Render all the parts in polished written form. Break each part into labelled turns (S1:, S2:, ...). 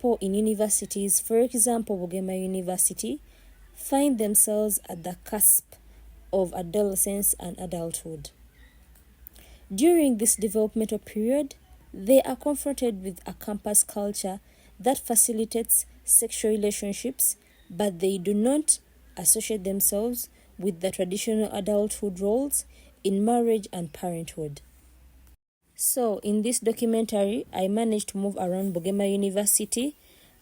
S1: people in universities, for example, Bugema University, find themselves at the cusp of adolescence and adulthood. During this developmental period, they are confronted with a campus culture that facilitates sexual relationships, but they do not associate themselves with the traditional adulthood roles in marriage and parenthood. So, in this documentary, I managed to move around Bugema University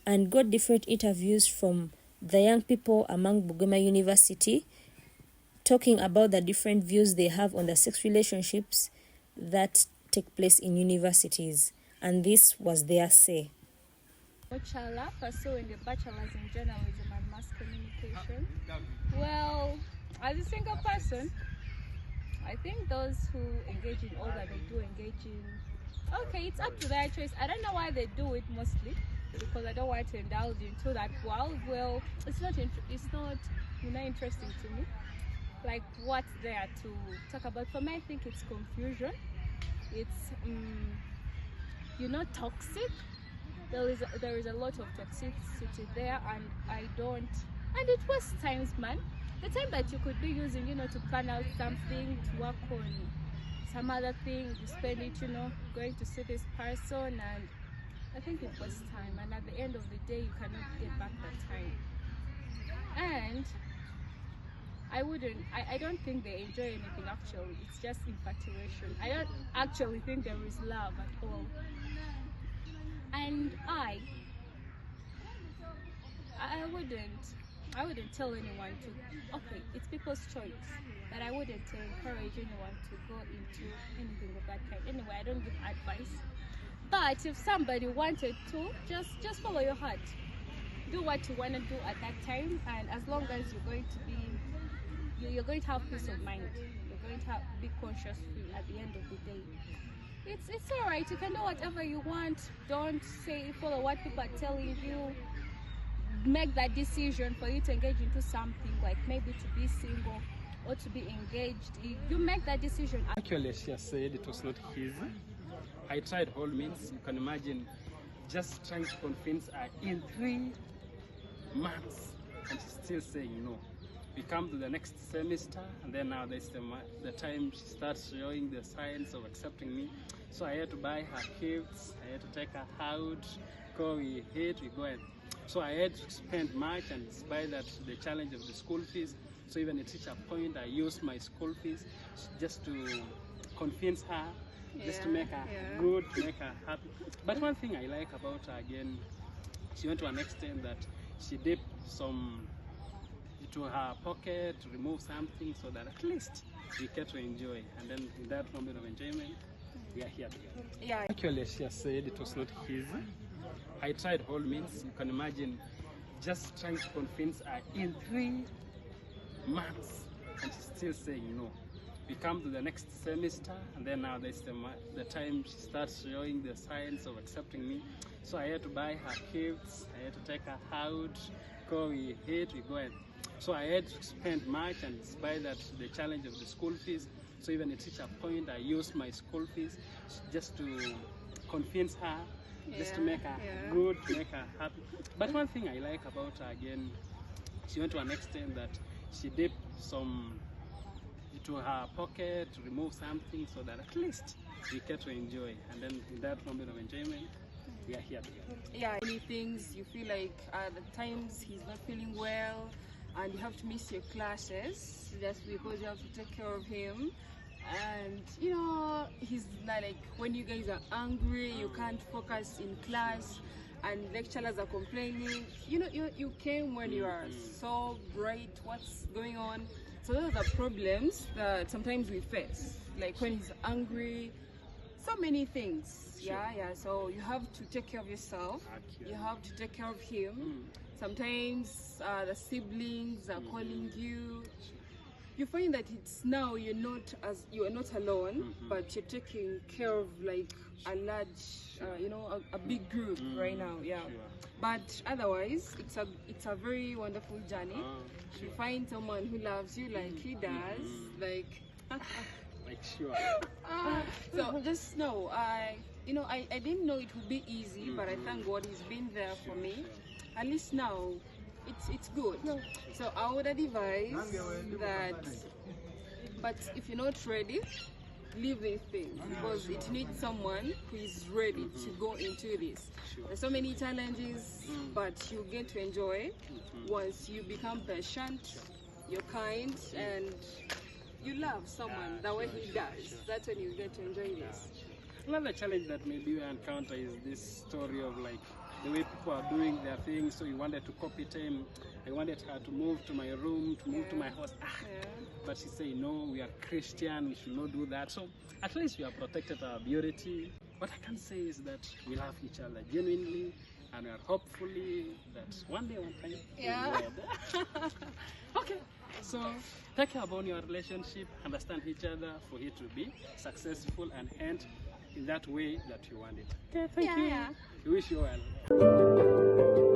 S1: and got different interviews from the young people among Bugema University, talking about the different views they have on the sex relationships that take place in universities. And this was their say.
S2: Ochala, pursuing a bachelor's in journalism and mass communication. Well, as a single person, I think those who engage in all that they do engage in, okay, it's up to their choice. I don't know why they do it mostly, because I don't want to indulge into that world. Well, it's not interesting to me. Like, what's there to talk about? For me, I think it's confusion. It's toxic. There is a lot of toxicity there, and it wastes time, man. The time that you could be using, to plan out something, to work on some other thing, you spend it, going to see this person, and I think it was time. And at the end of the day, you cannot get back that time. And I don't think they enjoy anything actually. It's just infatuation. I don't actually think there is love at all. And I wouldn't tell anyone to, okay, it's people's choice, but I wouldn't encourage anyone to go into anything of that kind. Anyway, I don't give advice. But if somebody wanted to, just follow your heart. Do what you want to do at that time, and as long as you're going to have peace of mind, you're going to be conscious at the end of the day. It's all right. You can do whatever you want. Don't follow what people are telling you. Make that decision for you to engage into something, like maybe to be single or to be engaged. You make that decision.
S3: Actually, she said it was not easy. I tried all means. You can imagine just trying to convince her in 3 months, and she's still saying no. We come to the next semester, and then now there's the time she starts showing the signs of accepting me. So I had to buy her gifts, I had to take her out, we go and so I had to spend much, and despite that, the challenge of the school fees. So even at a point, I used my school fees just to convince her, just to make her good, to make her happy. But one thing I like about her, again, she went to an extent that she dipped some into her pocket to remove something so that at least we get to enjoy. And then in that moment of enjoyment, we are here together.
S2: Yeah.
S3: Actually, she said it was not easy. I tried all means. You can imagine just trying to convince her in 3 months, and she's still saying no. We come to the next semester, and then now there's the time she starts showing the signs of accepting me. So I had to buy her gifts, I had to take her out, we go and so I had to spend much, and despite that, the challenge of the school fees. So even at a point, I used my school fees just to convince her, just to make her good, to make her happy. But one thing I like about her, again, she went to an extent that she dipped some into her pocket to remove something so that at least we get to enjoy. And then in that moment of enjoyment, we are here together.
S4: Yeah, many things you feel like at the times he's not feeling well, and you have to miss your classes just because you have to take care of him. And he's like, when you guys are angry, you can't focus in class, and lecturers are complaining. You came when you are so bright, what's going on? So those are problems that sometimes we face, like when he's angry, so many things. So you have to take care of yourself, you have to take care of him. Sometimes the siblings are calling you. You find that it's now you are not alone, but you're taking care of like a large, a big group right now. Yeah, sure. But otherwise, it's a very wonderful journey. Sure. You find someone who loves you like he does, like
S3: sure.
S4: So just know, you know, I didn't know it would be easy, but I thank God he's been there for me. At least now, it's good. So I would advise that, but if you're not ready, leave these things, because it needs someone who is ready to go into this. There's so many challenges, but you get to enjoy once you become patient, you're kind, and you love someone the way he does. That's when you get to enjoy this.
S3: Another challenge that maybe we encounter is this story of like the way people are doing their things. So you wanted to copy them. I wanted her to move to my room, to move to my house. But she said, no, we are Christian, we should not do that. So at least we have protected our purity. What I can say is that we love each other genuinely, and we are hopefully that one day, one time, we'll be okay. So take care about your relationship, understand each other for it to be successful and end in that way that you want it. Okay, thank you. We wish you well.